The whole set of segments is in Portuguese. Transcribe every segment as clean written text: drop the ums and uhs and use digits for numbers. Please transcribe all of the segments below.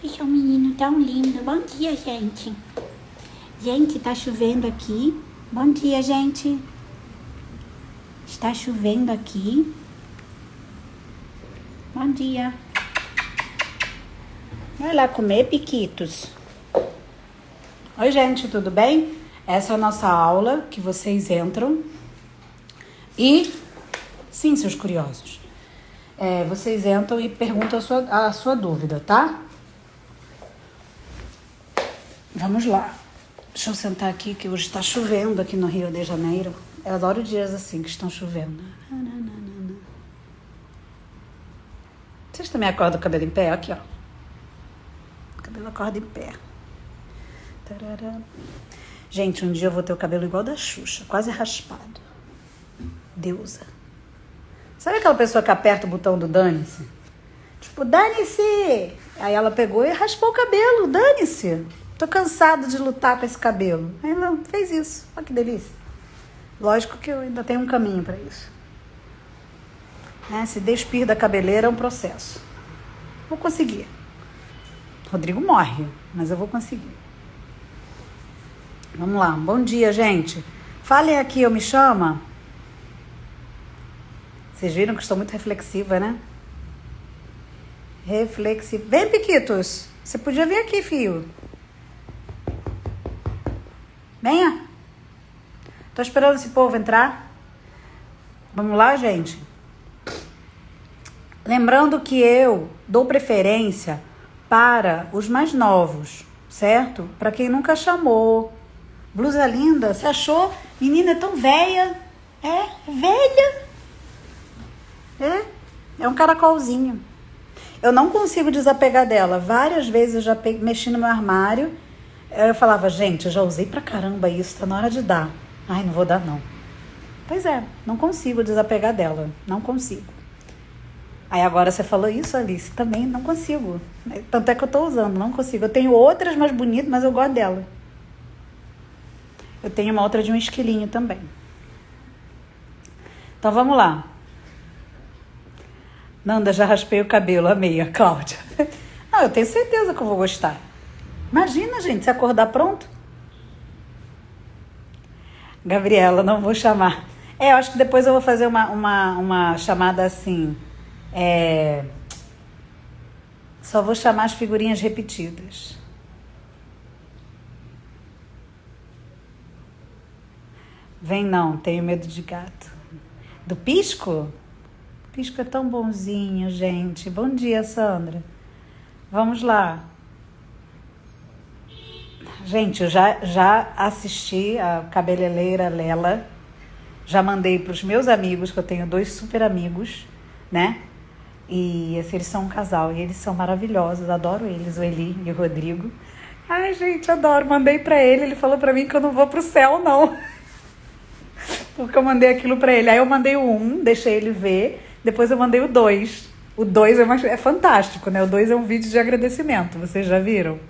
Esse é um menino tão lindo. Bom dia, gente. Gente, tá chovendo aqui. Bom dia, gente. Está chovendo aqui. Bom dia. Vai lá comer, Piquitos. Oi, gente, tudo bem? Essa é a nossa aula que vocês entram. E, sim, seus curiosos, vocês entram e perguntam a sua dúvida, tá? Vamos lá. Deixa eu sentar aqui, que hoje está chovendo aqui no Rio de Janeiro. Eu adoro dias assim, que estão chovendo. Vocês também acordam o cabelo em pé? Aqui, ó. O cabelo acorda em pé. Tarará. Gente, um dia eu vou ter o cabelo igual da Xuxa, quase raspado. Deusa. Sabe aquela pessoa que aperta o botão do dane-se? Tipo, dane-se! Aí ela pegou e raspou o cabelo, dane-se! Tô cansada de lutar com esse cabelo. Aí ela fez isso. Olha que delícia. Lógico que eu ainda tenho um caminho para isso. Se despir da cabeleira é um processo. Vou conseguir. Rodrigo morre, mas eu vou conseguir. Vamos lá. Bom dia, gente. Falem aqui, eu me chamo. Vocês viram que estou muito reflexiva, né? Reflexiva. Vem, Piquitos. Você podia vir aqui, filho. Venha. Tô esperando esse povo entrar. Vamos lá, gente? Lembrando que eu dou preferência para os mais novos, certo? Para quem nunca chamou. Blusa linda, você achou? Menina é tão velha. Velha. É um caracolzinho. Eu não consigo desapegar dela. Várias vezes eu já mexi no meu armário. Eu falava, gente, eu já usei pra caramba isso, tá na hora de dar. Ai, não vou dar não. Pois é, não consigo desapegar dela. Não consigo. Aí agora você falou isso, Alice, também não consigo. Tanto é que eu tô usando, não consigo. Eu tenho outras mais bonitas, mas eu gosto dela. Eu tenho uma outra de um esquilinho também. Então vamos lá. Nanda, já raspei o cabelo, amei a Cláudia. Não, eu tenho certeza que eu vou gostar. Imagina, gente, se acordar pronto. Gabriela, não vou chamar. Eu acho que depois eu vou fazer uma chamada assim. Só vou chamar as figurinhas repetidas. Vem não, tenho medo de gato. Do Pisco? Pisco é tão bonzinho, gente. Bom dia, Sandra. Vamos lá. Gente, eu já assisti a cabeleireira Lela. Já mandei para os meus amigos, que eu tenho 2 super amigos, né? E eles são um casal e eles são maravilhosos. Adoro eles, o Eli e o Rodrigo. Ai, gente, adoro. Mandei para ele falou para mim que eu não vou pro céu, não. Porque eu mandei aquilo para ele. Aí eu mandei o 1, deixei ele ver. Depois eu mandei o 2. O 2 é fantástico, né? O 2 é um vídeo de agradecimento. Vocês já viram?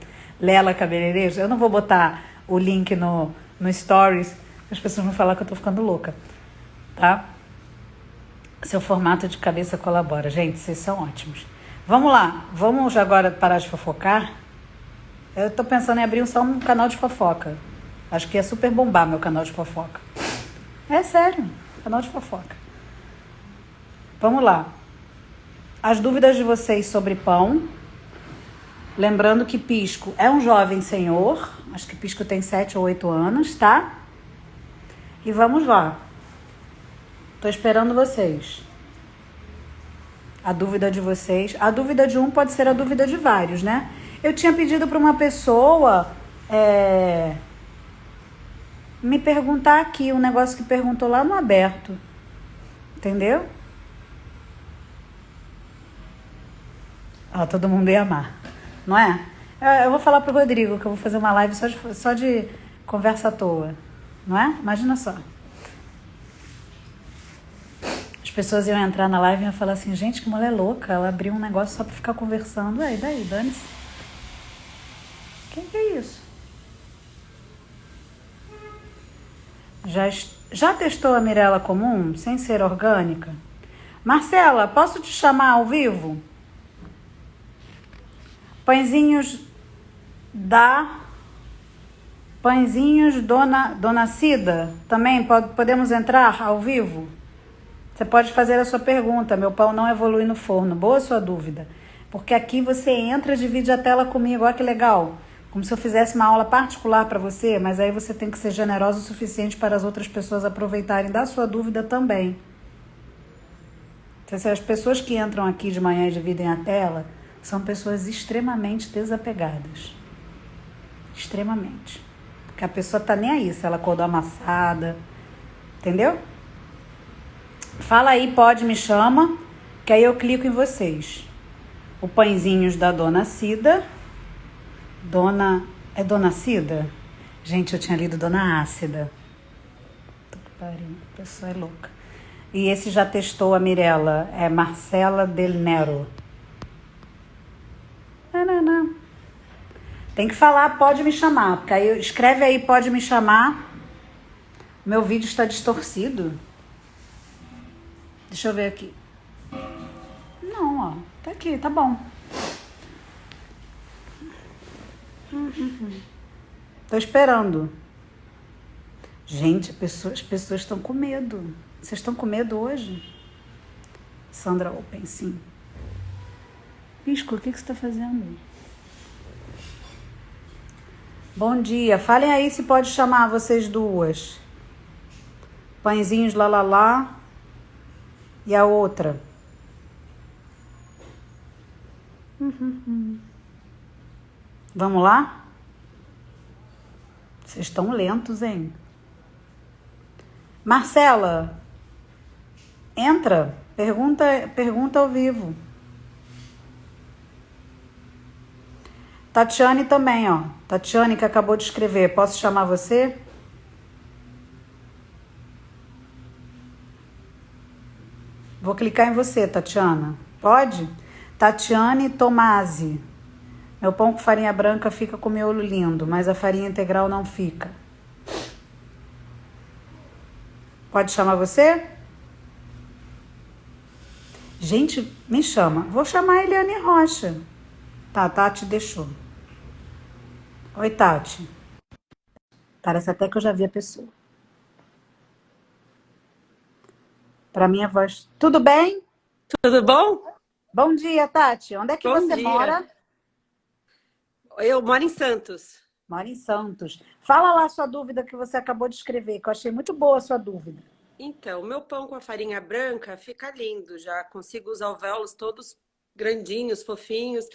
Lela Cabeleireiro. Eu não vou botar o link no Stories. As pessoas vão falar que eu tô ficando louca. Tá? Seu formato de cabeça colabora. Gente, vocês são ótimos. Vamos lá. Vamos agora parar de fofocar? Eu tô pensando em abrir só um canal de fofoca. Acho que ia super bombar meu canal de fofoca. É sério. Canal de fofoca. Vamos lá. As dúvidas de vocês sobre pão. Lembrando que Pisco é um jovem senhor. Acho que Pisco tem 7 ou 8 anos, tá? E vamos lá. Tô esperando vocês. A dúvida de vocês. A dúvida de um pode ser a dúvida de vários, né? Eu tinha pedido para uma pessoa me perguntar aqui um negócio que perguntou lá no aberto. Entendeu? Todo mundo ia amar. Não é? Eu vou falar pro Rodrigo que eu vou fazer uma live só de conversa à toa. Não é? Imagina só. As pessoas iam entrar na live e iam falar assim, gente, que mulher louca. Ela abriu um negócio só pra ficar conversando. E daí, dane-se. Quem que é isso? Já testou a Mirella comum, sem ser orgânica? Marcela, posso te chamar ao vivo? Pãezinhos da... Pãezinhos Dona Cida, também podemos entrar ao vivo? Você pode fazer a sua pergunta. Meu pão não evolui no forno. Boa sua dúvida. Porque aqui você entra, divide a tela comigo. Olha que legal. Como se eu fizesse uma aula particular para você, mas aí você tem que ser generoso o suficiente para as outras pessoas aproveitarem da sua dúvida também. As pessoas que entram aqui de manhã e dividem a tela são pessoas extremamente desapegadas. Extremamente. Porque a pessoa tá nem aí se ela acordou amassada. Entendeu? Fala aí, pode, me chama, que aí eu clico em vocês. O pãezinhos da Dona Cida. É Dona Cida? Gente, eu tinha lido Dona Ácida. A pessoa é louca. E esse já testou a Mirella. É Marcela Del Nero. Não. Tem que falar, pode me chamar. Porque aí, escreve aí, pode me chamar. Meu vídeo está distorcido. Deixa eu ver aqui. Não, ó. Tá aqui, tá bom. Tô esperando. Gente, as pessoas estão com medo. Vocês estão com medo hoje? Sandra Open, sim. Pisco, o que você está fazendo? Bom dia. Falem aí se pode chamar vocês duas. Pãezinhos lá. E a outra? Vamos lá? Vocês estão lentos, hein? Marcela, entra. Pergunta ao vivo. Tatiane também, ó. Tatiane que acabou de escrever. Posso chamar você? Vou clicar em você, Tatiana. Pode? Tatiane Tomasi. Meu pão com farinha branca fica com miolo lindo, mas a farinha integral não fica. Pode chamar você? Gente, me chama. Vou chamar a Eliane Rocha. Tá, Tati deixou. Oi, Tati. Parece até que eu já vi a pessoa. Para minha voz. Tudo bem? Tudo bom? Bom dia, Tati. Onde é que Bom você dia. mora? Eu moro em Santos. Moro em Santos. Fala lá a sua dúvida que você acabou de escrever, que eu achei muito boa a sua dúvida. Então, o meu pão com a farinha branca fica lindo. Já consigo os alvéolos todos grandinhos, fofinhos.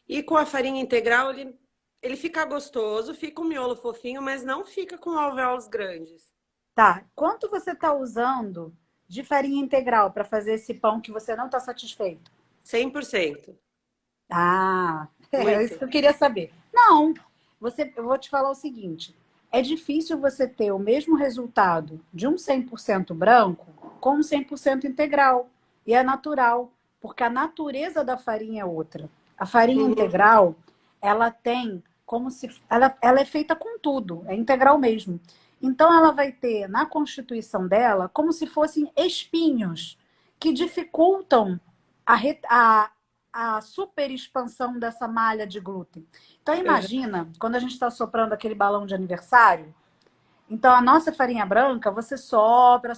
E com a farinha integral, ele fica gostoso, fica um miolo fofinho, mas não fica com alvéolos grandes. Tá. Quanto você está usando de farinha integral para fazer esse pão que você não está satisfeito? 100%. Ah, é isso Muito. que eu queria saber. Não, eu vou te falar o seguinte: é difícil você ter o mesmo resultado de um 100% branco com um 100% integral. E é natural, porque a natureza da farinha é outra. A farinha Uhum. integral, ela tem como se. Ela é feita com tudo, é integral mesmo. Então, ela vai ter na constituição dela como se fossem espinhos que dificultam a super expansão dessa malha de glúten. Então, Uhum. imagina, quando a gente está soprando aquele balão de aniversário, então a nossa farinha branca, você sopra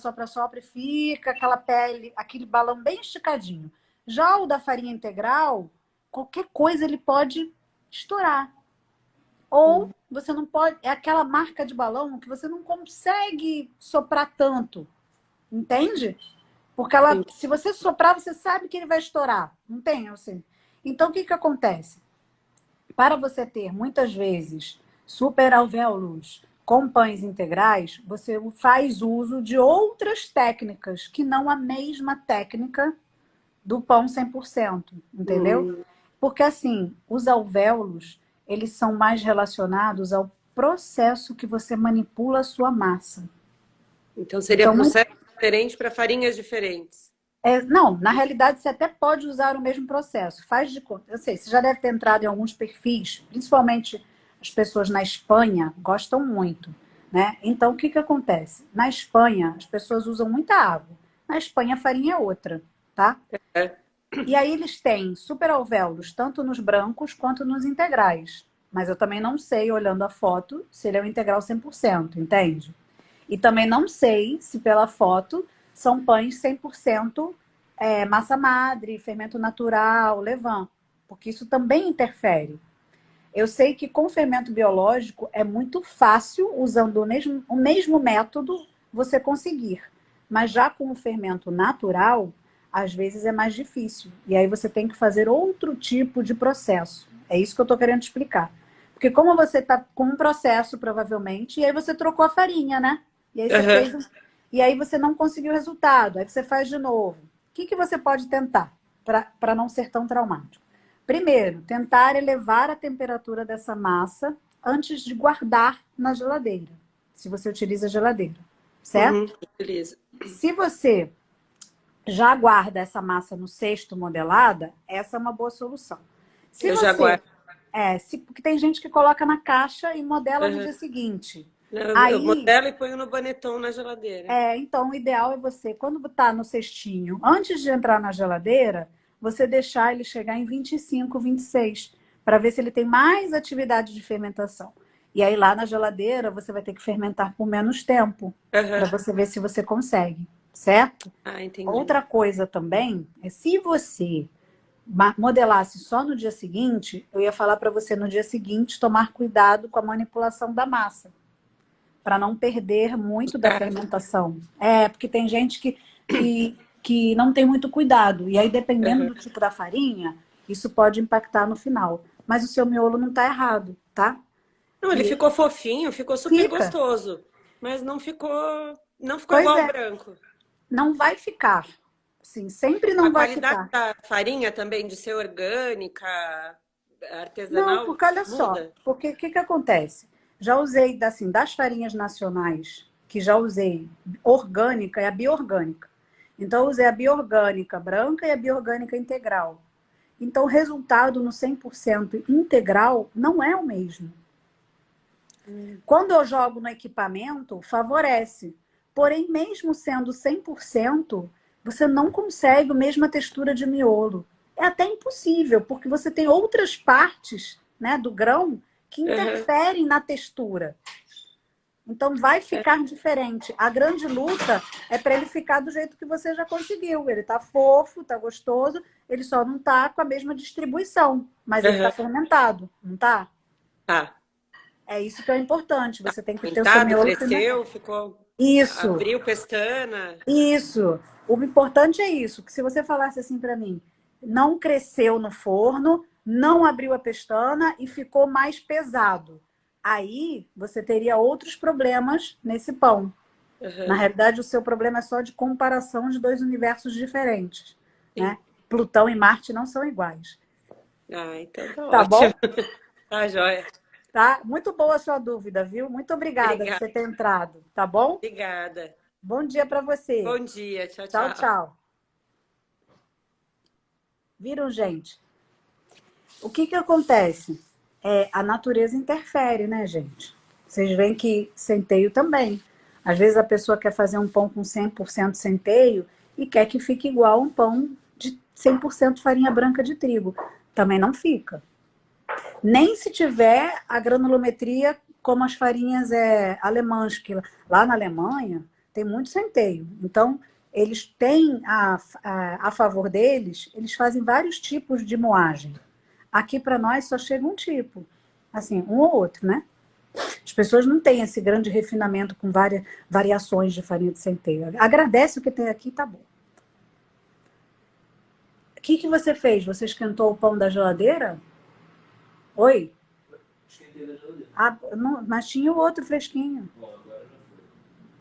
e fica aquela pele, aquele balão bem esticadinho. Já o da farinha integral, qualquer coisa ele pode estourar. Ou você não pode, é aquela marca de balão que você não consegue soprar tanto, entende? Porque ela, Sim. se você soprar, você sabe que ele vai estourar. Não tem, assim. Então, o que acontece? Para você ter, muitas vezes, super alvéolos com pães integrais, você faz uso de outras técnicas, que não a mesma técnica do pão 100%, entendeu? Hum. Porque, assim, os alvéolos, eles são mais relacionados ao processo que você manipula a sua massa. Então, seria Então, processo diferente para farinhas diferentes. não, na realidade você até pode usar o mesmo processo. Faz de conta. Eu sei, você já deve ter entrado em alguns perfis, principalmente as pessoas na Espanha gostam muito, né? Então, o que acontece? Na Espanha, as pessoas usam muita água. Na Espanha, a farinha é outra, tá? É. E aí eles têm superalvéolos, tanto nos brancos quanto nos integrais. Mas eu também não sei, olhando a foto, se ele é um integral 100%, entende? E também não sei se pela foto são pães 100% massa madre, fermento natural, levain, porque isso também interfere. Eu sei que com fermento biológico é muito fácil, usando o mesmo método, você conseguir. Mas já com o fermento natural, às vezes é mais difícil. E aí você tem que fazer outro tipo de processo. É isso que eu estou querendo explicar. Porque como você está com um processo, provavelmente, e aí você trocou a farinha, né? E aí você Aham. fez. E aí você não conseguiu o resultado. Aí você faz de novo. O que você pode tentar para não ser tão traumático? Primeiro, tentar elevar a temperatura dessa massa antes de guardar na geladeira, se você utiliza a geladeira, certo? Uhum. Beleza. Se você já guarda essa massa no cesto modelada, essa é uma boa solução. Se Eu já você. guardo. Porque tem gente que coloca na caixa e modela no Aham. dia seguinte. Eu Aí, modelo e ponho no baneton na geladeira. então, o ideal é você, quando está no cestinho, antes de entrar na geladeira, você deixar ele chegar em 25, 26, para ver se ele tem mais atividade de fermentação. E aí, lá na geladeira, você vai ter que fermentar por menos tempo, para Aham. você ver se você consegue, certo? Ah, entendi. Outra coisa também é se você modelasse só no dia seguinte, eu ia falar para você no dia seguinte tomar cuidado com a manipulação da massa para não perder muito da Cara. fermentação. Porque tem gente que não tem muito cuidado. E aí, dependendo Aham. do tipo da farinha, isso pode impactar no final. Mas o seu miolo não está errado, tá? Não, ele E ficou fofinho, ficou super fica. gostoso, mas não ficou Pois igual ao é, branco. não vai ficar. Sim, sempre A não vai qualidade ficar. da farinha também, de ser orgânica, Não, artesanal, porque olha só, muda. porque o que acontece? Já usei assim, das farinhas nacionais, que já usei orgânica e a biorgânica. Então, eu usei a biorgânica branca e a biorgânica integral. Então, o resultado no 100% integral não é o mesmo. Quando eu jogo no equipamento, favorece. Porém, mesmo sendo 100%, você não consegue a mesma textura de miolo. É até impossível, porque você tem outras partes, né, do grão que Aham. interferem na textura. Então, vai ficar diferente. A grande luta é para ele ficar do jeito que você já conseguiu. Ele está fofo, está gostoso, ele só não está com a mesma distribuição, mas ele está Aham. fermentado, não está? Tá. É isso que é importante. Você tem que ter o seu Aumentado, miolo fermentado. cresceu, ficou. Isso, Abriu pestana. isso. O importante é isso, que se você falasse assim para mim, não cresceu no forno, não abriu a pestana e ficou mais pesado. Aí você teria outros problemas nesse pão. Na Aham. realidade, o seu problema é só de comparação de dois universos diferentes, né? Sim. Plutão e Marte não são iguais. Ah, então tá Tá ótimo. bom? Tá, joia. Tá? Muito boa a sua dúvida, viu? Muito obrigada por Obrigada. você ter entrado, tá bom? Obrigada. Bom dia para você. Bom dia. Tchau, Tchau, tchau. tchau. Viram, gente? O que acontece? A natureza interfere, né, gente? Vocês veem que centeio também. Às vezes a pessoa quer fazer um pão com 100% centeio e quer que fique igual um pão de 100% farinha branca de trigo. Também não fica. Nem se tiver a granulometria como as farinhas alemãs, que lá na Alemanha tem muito centeio. Então, eles têm a favor deles, eles fazem vários tipos de moagem. Aqui para nós só chega um tipo, assim, um ou outro, né? As pessoas não têm esse grande refinamento com várias variações de farinha de centeio. Agradece o que tem aqui, tá bom. O que você fez? Você esquentou o pão da geladeira? Oi? Não, mas tinha o outro fresquinho.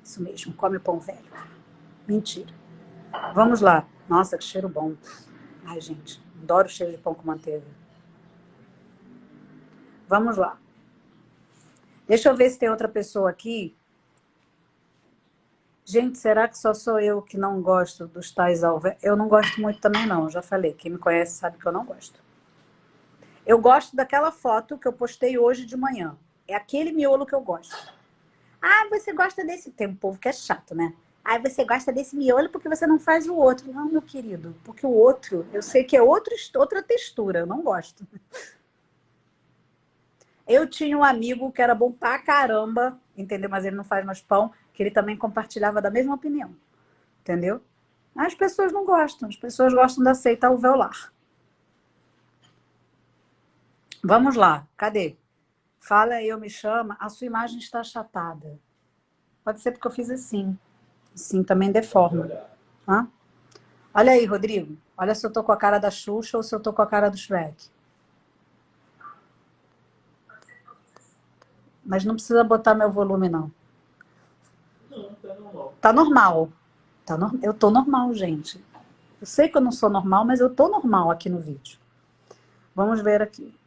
Isso mesmo, come pão velho. Mentira. Vamos lá. Nossa, que cheiro bom. Ai, gente, adoro o cheiro de pão com manteiga. Vamos lá. Deixa eu ver se tem outra pessoa aqui. Gente, será que só sou eu que não gosto dos tais alvéolos? Eu não gosto muito também, não. Já falei. Quem me conhece sabe que eu não gosto. Eu gosto daquela foto que eu postei hoje de manhã. É aquele miolo que eu gosto. Ah, você gosta desse? Tem um povo que é chato, né? Aí você gosta desse miolo porque você não faz o outro. Não, meu querido, porque o outro, eu sei que é outra textura, eu não gosto. Eu tinha um amigo que era bom pra caramba, entendeu? Mas ele não faz mais pão, que ele também compartilhava da mesma opinião, entendeu? As pessoas não gostam, as pessoas gostam da seita alveolar. Vamos lá, cadê? Fala aí, eu me chama, a sua imagem está achatada. Pode ser porque eu fiz assim. Assim também deforma. Hã? Olha aí, Rodrigo. Olha se eu tô com a cara da Xuxa ou se eu tô com a cara do Shrek. Mas não precisa botar meu volume, não. Tá normal. Eu tô normal, gente. Eu sei que eu não sou normal, mas eu tô normal aqui no vídeo. Vamos ver aqui.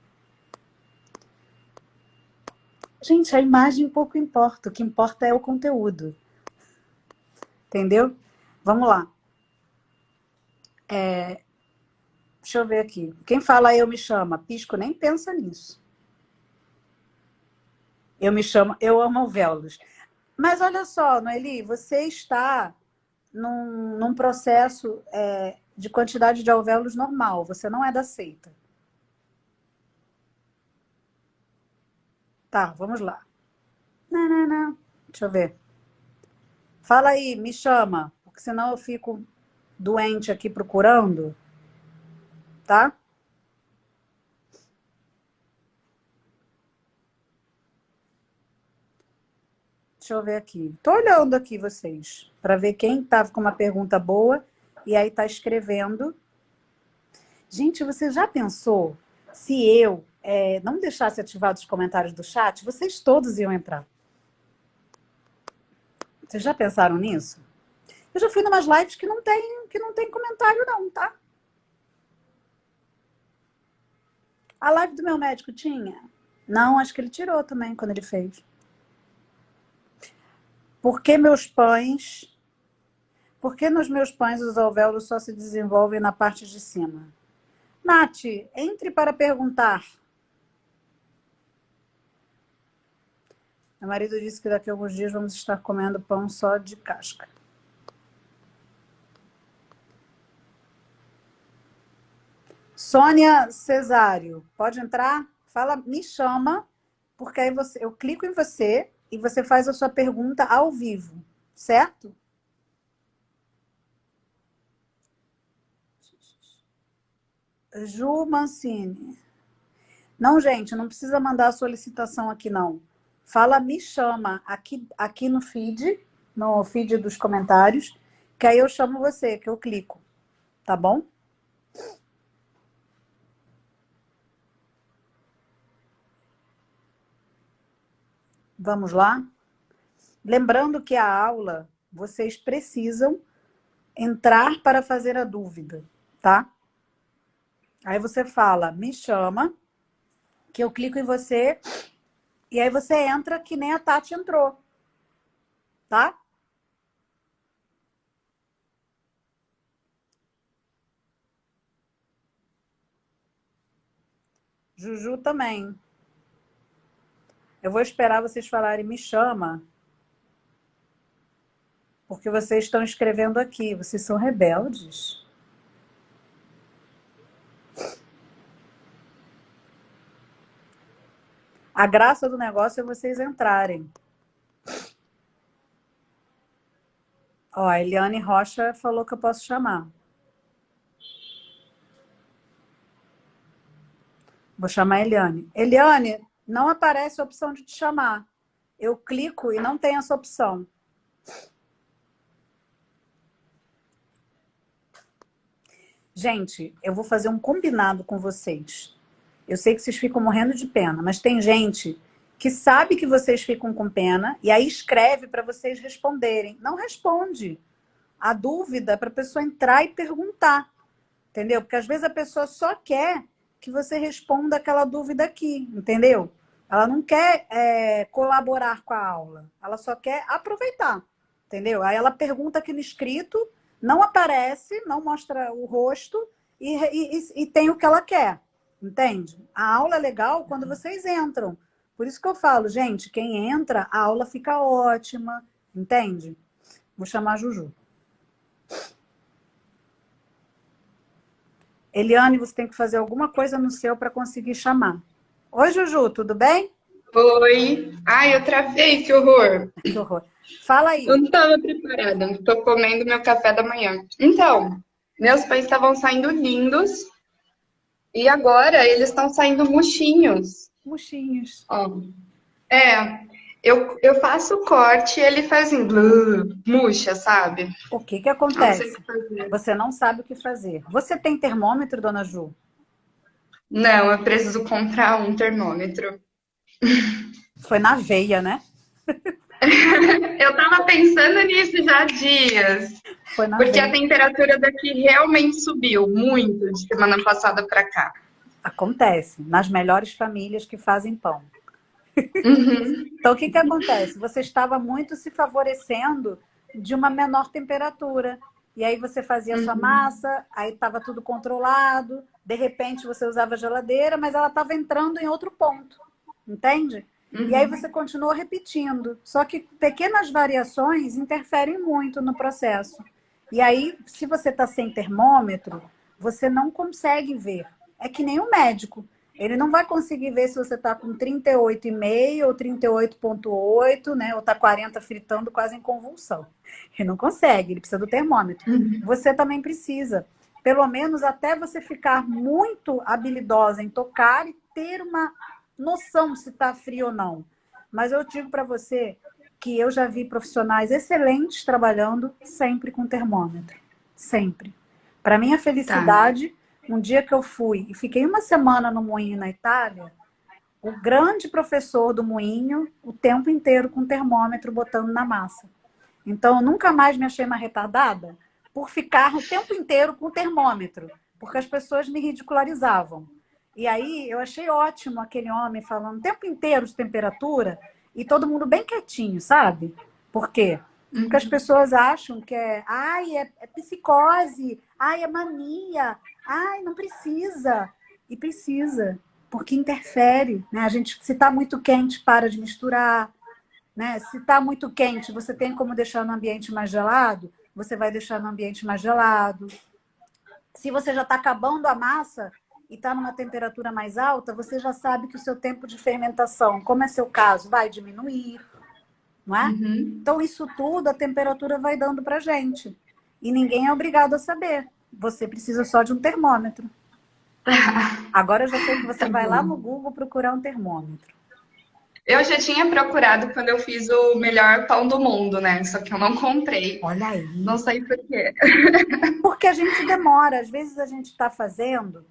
Gente, a imagem pouco importa. O que importa é o conteúdo. Entendeu? Vamos lá. Deixa eu ver aqui. Quem fala eu me chama? Pisco nem pensa nisso. Eu me chamo, eu amo alvéolos. Mas olha só, Noeli, você está num processo de quantidade de alvéolos normal. Você não é da seita. Tá, vamos lá. Não, não, não. Deixa eu ver. Fala aí, me chama, porque senão eu fico doente aqui procurando, tá? Deixa eu ver aqui. Tô olhando aqui vocês, para ver quem tava com uma pergunta boa e aí tá escrevendo. Gente, você já pensou se eu não deixasse ativados os comentários do chat, vocês todos iam entrar? Vocês já pensaram nisso? Eu já fui em umas lives que não tem comentário não, tá? A live do meu médico tinha? Não, acho que ele tirou também quando ele fez. Por que meus pães... Por que nos meus pães os alvéolos só se desenvolvem na parte de cima? Nath, entre para perguntar. Meu marido disse que daqui a alguns dias vamos estar comendo pão só de casca. Sônia Cesário, pode entrar? Fala, me chama, porque aí eu clico em você e você faz a sua pergunta ao vivo, certo? Ju Mancini. Não, gente, não precisa mandar a solicitação aqui, não. Fala, me chama aqui no feed dos comentários, que aí eu chamo você, que eu clico, tá bom? Vamos lá? Lembrando que a aula, vocês precisam entrar para fazer a dúvida, tá? Aí você fala, me chama, que eu clico em você, e aí você entra que nem a Tati entrou, tá? Juju também. Eu vou esperar vocês falarem, me chama, porque vocês estão escrevendo aqui, vocês são rebeldes. A graça do negócio é vocês entrarem. Ó, a Eliane Rocha falou que eu posso chamar. Vou chamar a Eliane. Eliane, não aparece a opção de te chamar. Eu clico e não tem essa opção. Gente, eu vou fazer um combinado com vocês. Eu sei que vocês ficam morrendo de pena, mas tem gente que sabe que vocês ficam com pena e aí escreve para vocês responderem. Não responde. A dúvida é para a pessoa entrar e perguntar. Entendeu? Porque às vezes a pessoa só quer que você responda aquela dúvida aqui, entendeu? Ela não quer colaborar com a aula, ela só quer aproveitar, entendeu? Aí ela pergunta aqui no escrito, não aparece, não mostra o rosto e tem o que ela quer, entende? A aula é legal quando vocês entram. Por isso que eu falo, gente, quem entra, a aula fica ótima, entende? Vou chamar a Juju. Eliane, você tem que fazer alguma coisa no seu para conseguir chamar. Oi, Juju, tudo bem? Oi. Ai, eu travei, que horror. Que horror. Fala Eu aí. não estava preparada. Estou comendo meu café da manhã. Então, meus pães estavam saindo lindos e agora eles estão saindo murchinhos. Murchinhos. Ó. É, eu faço o corte e ele faz assim, murcha, sabe? O que que Eu não sei o acontece? que fazer. Você não sabe o que fazer. Você tem termômetro, dona Ju? Não, eu preciso comprar um termômetro. Foi na veia, né? Eu tava pensando nisso já há dias, Foi na porque a veia. temperatura daqui realmente subiu muito de semana passada para cá. Acontece nas melhores famílias que fazem pão. Uhum, Então, o que que acontece? Você estava muito se favorecendo de uma menor temperatura. E aí você fazia a sua uhum, massa, aí estava tudo controlado, de repente você usava a geladeira, mas ela estava entrando em outro ponto, entende? E aí você uhum, continuou repetindo. Só que pequenas variações interferem muito no processo. E aí, se você está sem termômetro, você não consegue ver. É que nem o médico. Ele não vai conseguir ver se você está com 38,5 ou 38,8, né? Ou está 40 fritando quase em convulsão. Ele não consegue, ele precisa do termômetro. uhum. Você também precisa. Pelo menos até você ficar muito habilidosa em tocar e ter uma noção se está frio ou não. Mas eu digo para você que eu já vi profissionais excelentes trabalhando sempre com termômetro. Sempre. Para minha Tá. felicidade, um dia que eu fui e fiquei uma semana no Moinho na Itália, o grande professor do Moinho, o tempo inteiro com termômetro botando na massa. Então, eu nunca mais me achei uma retardada por ficar o tempo inteiro com termômetro, porque as pessoas me ridicularizavam. E aí, eu achei ótimo aquele homem falando o tempo inteiro de temperatura e todo mundo bem quietinho, sabe? Por quê? Porque as Uhum. pessoas acham que é psicose, ai, é mania, ai, não precisa. E precisa, porque interfere, né? A gente, se está muito quente, para de misturar, né? Se está muito quente, você tem como deixar no ambiente mais gelado, você vai deixar no ambiente mais gelado. Se você já está acabando a massa e está numa temperatura mais alta, você já sabe que o seu tempo de fermentação, como é seu caso, vai diminuir, não é? Uhum. Então, isso tudo a temperatura vai dando para gente. E ninguém é obrigado a saber. Você precisa só de um termômetro. Agora eu já sei que você Tá vai lá no bom. Google procurar um termômetro. Eu já tinha procurado quando eu fiz o melhor pão do mundo, né? Só que eu não comprei. Olha Não aí. sei por quê. Porque a gente demora, às vezes a gente está fazendo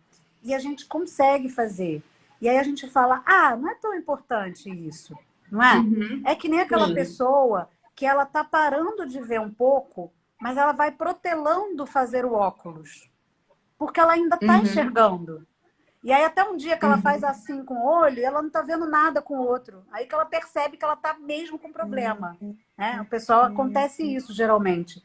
e a gente consegue fazer. E aí a gente fala, ah, não é tão importante isso, não é? É Uhum. que nem aquela Sim. pessoa que ela está parando de ver um pouco, mas ela vai protelando fazer o óculos, porque ela ainda está Uhum. enxergando. E aí até um dia que ela faz Uhum. assim com o olho, ela não está vendo nada com o outro. Aí que ela percebe que ela está mesmo com problema. Né? O pessoal acontece isso geralmente.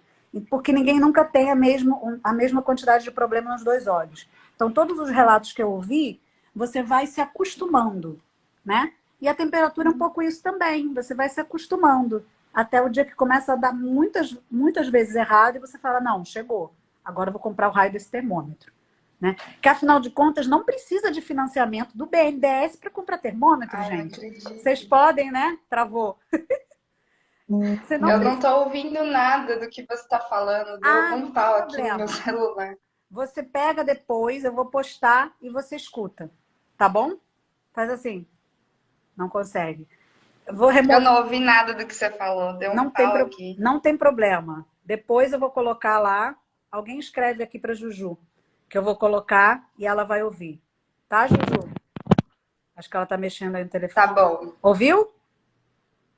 Porque ninguém nunca tem a mesma quantidade de problema nos dois olhos. Então, todos os relatos que eu ouvi, você vai se acostumando, né? E a temperatura é um pouco isso também. Você vai se acostumando. Até o dia que começa a dar muitas, muitas vezes errado e você fala, não, chegou. Agora eu vou comprar o raio desse termômetro. Né? Que, afinal de contas, não precisa de financiamento do BNDES para comprar termômetro, Ai, não gente. acredito. Vocês podem, né? Travou. Você não Eu não precisa. tô ouvindo nada do que você tá falando. Deu Ah, algum não tem pau aqui no meu problema. celular. Você pega depois, eu vou postar e você escuta. Tá bom? Faz assim. Não consegue. Eu vou Eu remover. não ouvi nada do que você falou. Deu um pau aqui. Não tem problema. Depois eu vou colocar lá. Alguém escreve aqui para Juju. Que eu vou colocar e ela vai ouvir. Tá, Juju? Acho que ela tá mexendo aí no Tá telefone. bom. Ouviu?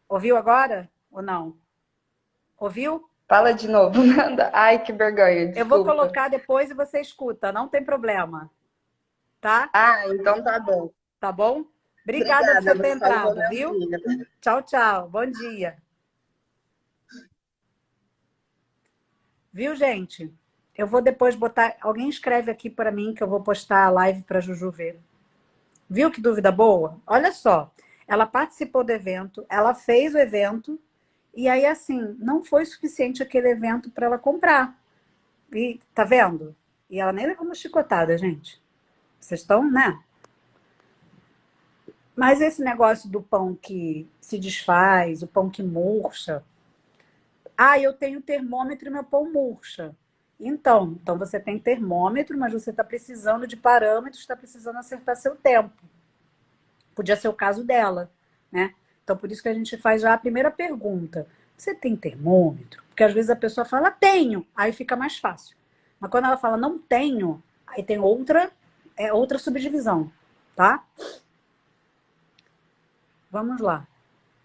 Ouviu agora? Ou não? Ouviu? Fala de novo, nada. Ai, que vergonha, Eu vou desculpa. colocar depois e você escuta. Não tem problema. Tá? Ah, então tá bom. Tá bom? Obrigada por Obrigada, você vou ter salvar entrado, meu viu? dia. Tchau, tchau. Bom dia. Viu, gente? Eu vou depois botar. Alguém escreve aqui para mim que eu vou postar a live para Juju ver. Viu que dúvida boa? Olha só. Ela participou do evento, ela fez o evento E aí, assim, não foi suficiente aquele evento para ela comprar. E tá vendo? E ela nem levou uma chicotada, gente. Vocês estão, né? Mas esse negócio do pão que se desfaz, o pão que murcha. Ah, eu tenho termômetro e meu pão murcha. Então você tem termômetro, mas você está precisando de parâmetros, está precisando acertar seu tempo. Podia ser o caso dela, né? Então, por isso que a gente faz já a primeira pergunta. Você tem termômetro? Porque às vezes a pessoa fala, tenho, aí fica mais fácil. Mas quando ela fala, não tenho, aí tem outra subdivisão, tá? Vamos lá.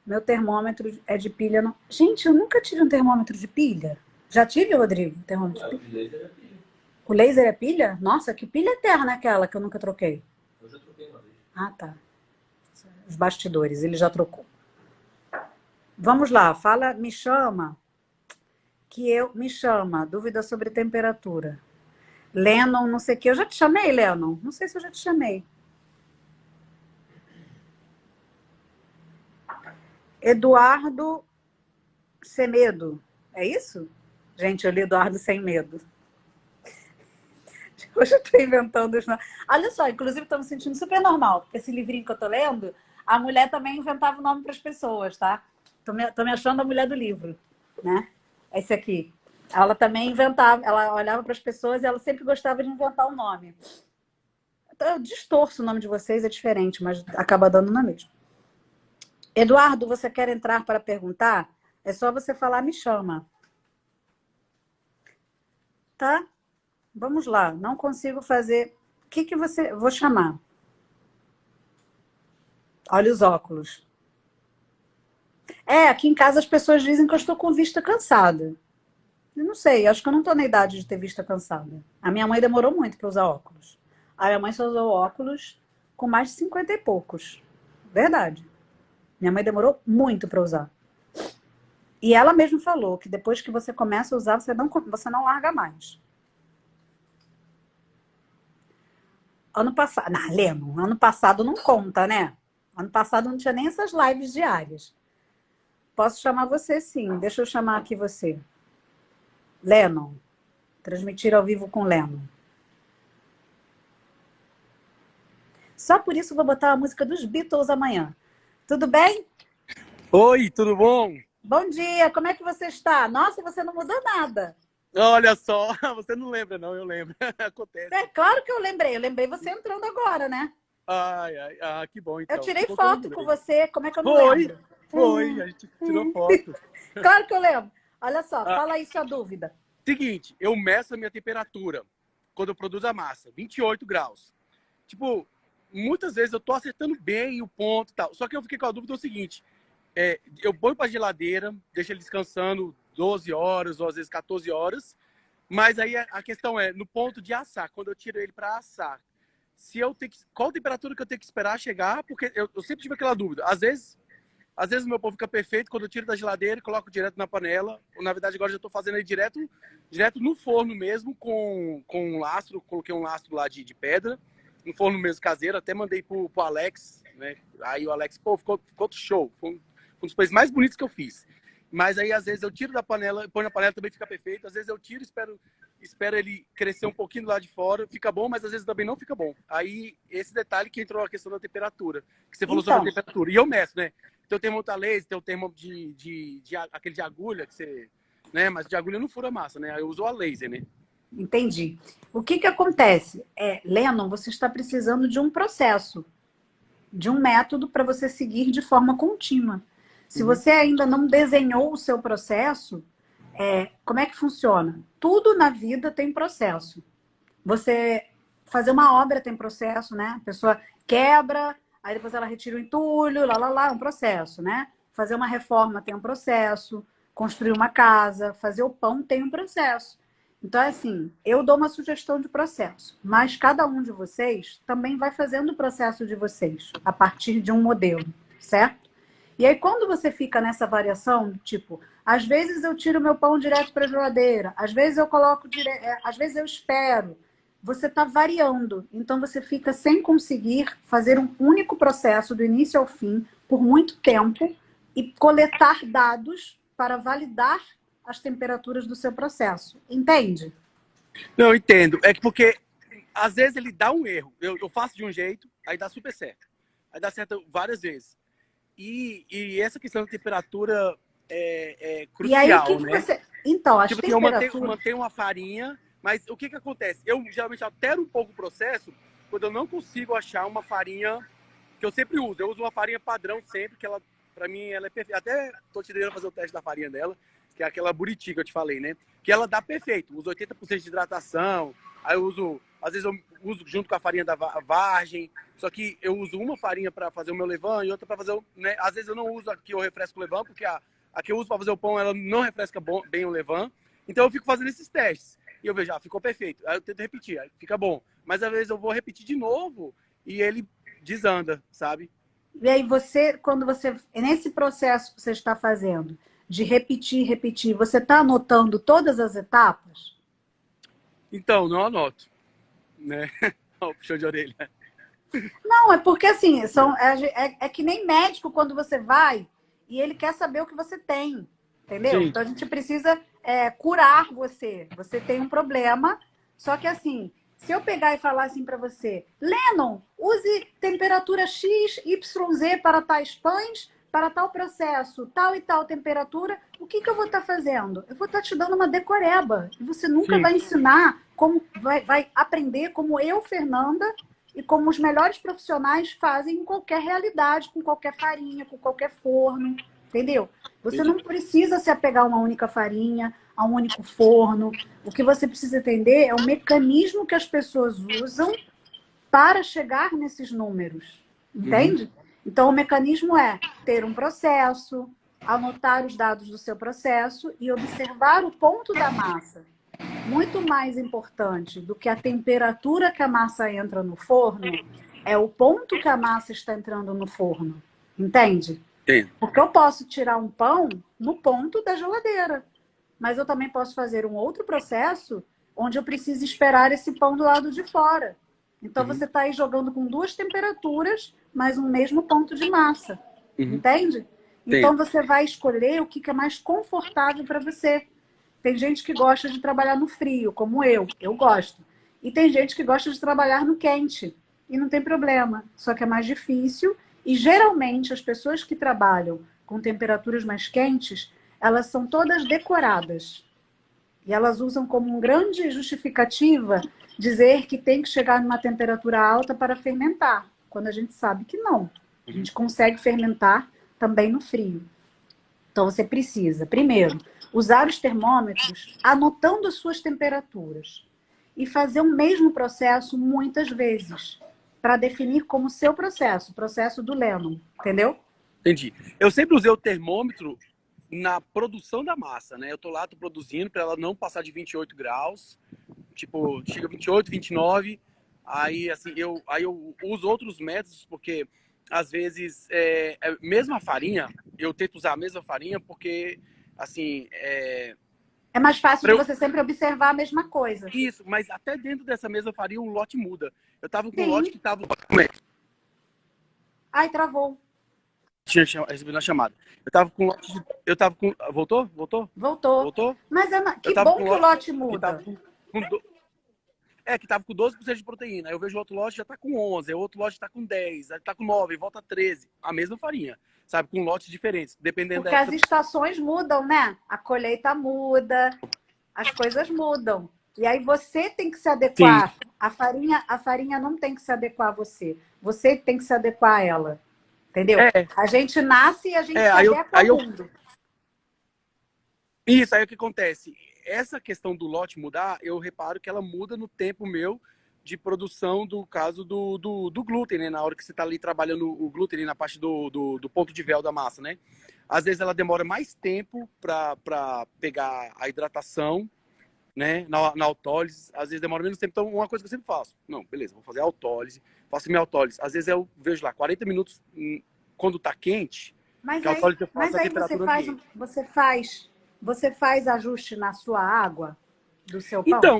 Meu termômetro é de pilha. Não... Gente, eu nunca tive um termômetro de pilha. Já tive, Rodrigo? Um termômetro de pilha? O laser é pilha? Nossa, que pilha eterna é aquela que eu nunca troquei? Eu já troquei uma vez. Ah, tá. Os bastidores, ele já trocou. Vamos lá, fala, me chama. Me chama. Dúvida sobre temperatura. Lennon, não sei o que. Eu já te chamei, Lennon? Não sei se eu já te chamei. Eduardo Semedo. É isso? Gente, eu li Eduardo Sem Medo. Hoje eu estou inventando os nomes. Olha só, inclusive estou me sentindo super normal. Porque esse livrinho que eu estou lendo, a mulher também inventava o nome para as pessoas, tá? Tô me achando a mulher do livro, né? Esse aqui. Ela também inventava, ela olhava para as pessoas e ela sempre gostava de inventar o nome. Então, eu distorço o nome de vocês, é diferente, mas acaba dando na mesma. Eduardo, você quer entrar para perguntar? É só você falar, me chama. Tá? Vamos lá. Não consigo fazer... O que você... Vou chamar. Olha os óculos. Aqui em casa as pessoas dizem que eu estou com vista cansada. Eu não sei, acho que eu não estou na idade de ter vista cansada. A minha mãe demorou muito para usar óculos. A minha mãe só usou óculos com mais de 50 e poucos. Verdade. Minha mãe demorou muito para usar. E ela mesma falou que depois que você começa a usar, você não larga mais. Ano passado... Não, Leno, ano passado não conta, né? Ano passado não tinha nem essas lives diárias. Posso chamar você, sim. Deixa eu chamar aqui você. Lennon. Transmitir ao vivo com Lennon. Só por isso vou botar a música dos Beatles amanhã. Tudo bem? Oi, tudo bom? Bom dia, como é que você está? Nossa, você não mudou nada. Olha só, você não lembra não, eu lembro. Acontece. É claro que eu lembrei você entrando agora, né? Que bom então. Eu tirei foto com você, como é que eu não lembro? Foi, a gente tirou foto. Claro que eu lembro. Olha só, fala aí sua dúvida. Seguinte, eu meço a minha temperatura quando eu produzo a massa, 28 graus. Tipo, muitas vezes eu tô acertando bem o ponto e tal, só que eu fiquei com a dúvida seguinte, eu ponho pra geladeira, deixo ele descansando 12 horas, ou às vezes 14 horas, mas aí a questão é, no ponto de assar, quando eu tiro ele para assar, qual temperatura que eu tenho que esperar chegar, porque eu sempre tive aquela dúvida, às vezes o meu pão fica perfeito quando eu tiro da geladeira e coloco direto na panela, ou na verdade agora eu já estou fazendo ele direto no forno mesmo, com um lastro, coloquei um lastro lá de pedra, no forno mesmo caseiro, até mandei pro Alex, né? Aí o Alex, ficou show, foi um dos pães mais bonitos que eu fiz. Mas aí, às vezes, eu tiro da panela, põe na panela, também fica perfeito. Às vezes eu tiro, espero ele crescer um pouquinho do lado de fora, fica bom, mas às vezes também não fica bom. Aí, esse detalhe que entrou a questão da temperatura, que você falou sobre a temperatura. E eu meço, né? Tem o termo a laser, tem o termo aquele de agulha, que você... né? Mas de agulha não fura massa, né? Eu uso a laser, né? Entendi. O que acontece? Lennon, você está precisando de um processo, de um método para você seguir de forma contínua. Se você ainda não desenhou o seu processo, como é que funciona? Tudo na vida tem processo. Você fazer uma obra tem processo, né? A pessoa quebra, aí depois ela retira o entulho, é um processo, né? Fazer uma reforma tem um processo, construir uma casa, fazer o pão tem um processo. Então, assim, eu dou uma sugestão de processo, mas cada um de vocês também vai fazendo o processo de vocês, a partir de um modelo, certo? E aí, quando você fica nessa variação, tipo, às vezes eu tiro meu pão direto para a geladeira, às vezes eu coloco às vezes eu espero, você está variando. Então, você fica sem conseguir fazer um único processo do início ao fim, por muito tempo, e coletar dados para validar as temperaturas do seu processo. Entende? Não, eu entendo. É que porque às vezes ele dá um erro. Eu faço de um jeito, aí dá super certo. Aí dá certo várias vezes. E essa questão da temperatura é E aí, o crucial, que que né? você... Então, as Tipo assim, eu temperaturas... mantenho uma farinha, mas o que que acontece? Eu geralmente altero um pouco o processo quando eu não consigo achar uma farinha que eu sempre uso. Eu uso uma farinha padrão sempre, que ela, pra mim, ela é perfeita. Até tô te devendo fazer o teste da farinha dela, que é aquela Buriti que eu te falei, né? Que ela dá perfeito. Uso 80% de hidratação, aí eu uso, às vezes eu uso junto com a farinha da Vargem, só que eu uso uma farinha para fazer o meu levain e outra para fazer o, né? Às vezes eu não uso a que eu refresco o levain, porque a que eu uso para fazer o pão, ela não refresca bem o levain. Então eu fico fazendo esses testes. E eu vejo, ficou perfeito. Aí eu tento repetir, aí fica bom. Mas às vezes eu vou repetir de novo e ele desanda, sabe? E aí você, quando você... Nesse processo que você está fazendo, de repetir, você está anotando todas as etapas? Então, não anoto, né? Ó, puxão de orelha. Não, é porque assim, é que nem médico quando você vai e ele quer saber o que você tem, entendeu? Sim. Então a gente precisa curar você. Você tem um problema, só que assim, se eu pegar e falar assim para você, Lennon, use temperatura X, YZ para tais pães, para tal processo, tal e tal temperatura, o que eu vou estar fazendo? Eu vou estar te dando uma decoreba e você nunca Sim. vai ensinar como vai aprender como eu, Fernanda, e como os melhores profissionais fazem em qualquer realidade, com qualquer farinha, com qualquer forno, entendeu? Você não precisa se apegar a uma única farinha, a um único forno. O que você precisa entender é o mecanismo que as pessoas usam para chegar nesses números, entende? Então, o mecanismo é ter um processo, anotar os dados do seu processo e observar o ponto da massa. Muito mais importante do que a temperatura que a massa entra no forno é o ponto que a massa está entrando no forno. Entende? Entendo. Porque eu posso tirar um pão no ponto da geladeira, mas eu também posso fazer um outro processo onde eu preciso esperar esse pão do lado de fora. Então você está aí jogando com duas temperaturas, mas um mesmo ponto de massa. Entende? Então você vai escolher o que é mais confortável para você. Tem gente que gosta de trabalhar no frio, como eu gosto. E tem gente que gosta de trabalhar no quente. E não tem problema, só que é mais difícil. E geralmente as pessoas que trabalham com temperaturas mais quentes, elas são todas decoradas. E elas usam como uma grande justificativa dizer que tem que chegar numa temperatura alta para fermentar, quando a gente sabe que não. A gente consegue fermentar também no frio. Então você precisa, primeiro, usar os termômetros anotando as suas temperaturas e fazer o mesmo processo muitas vezes para definir como seu processo, o processo do Lennon, entendeu? Entendi. Eu sempre usei o termômetro na produção da massa, né? Eu tô produzindo para ela não passar de 28 graus. Tipo, chega 28, 29. Aí, assim, eu uso outros métodos, porque às vezes, mesmo a farinha, eu tento usar a mesma farinha, porque, assim, é mais fácil de você sempre observar a mesma coisa. Isso, mas até dentro dessa mesma farinha, o lote muda. Eu tava com um Sim. lote que tava... Ai, travou. Tinha recebido a chamada. Eu tava com lote de... Eu tava com... Voltou? Voltou. Voltou? Mas que bom que o lote muda. Que tava com 12% de proteína. Aí eu vejo o outro lote já tá com 11, aí o outro lote tá com 10, aí tá com 9, volta a 13. A mesma farinha, sabe? Com lotes diferentes, dependendo Porque as estações mudam, né? A colheita muda, as coisas mudam. E aí você tem que se adequar. Sim. A farinha não tem que se adequar a você. Você tem que se adequar a ela. Entendeu? A gente nasce e a gente se adequa ao mundo. Isso, aí o que acontece? Essa questão do lote mudar, eu reparo que ela muda no tempo meu de produção do caso do glúten, né? Na hora que você está ali trabalhando o glúten ali na parte do ponto de véu da massa, né? Às vezes ela demora mais tempo para pegar a hidratação, né? Na autólise. Às vezes demora menos tempo. Então, uma coisa que eu sempre faço. Não, beleza, vou fazer a autólise. Faço minha autólise. Às vezes eu vejo lá, 40 minutos quando está quente. Mas aí você faz ajuste na sua água do seu pão? Então,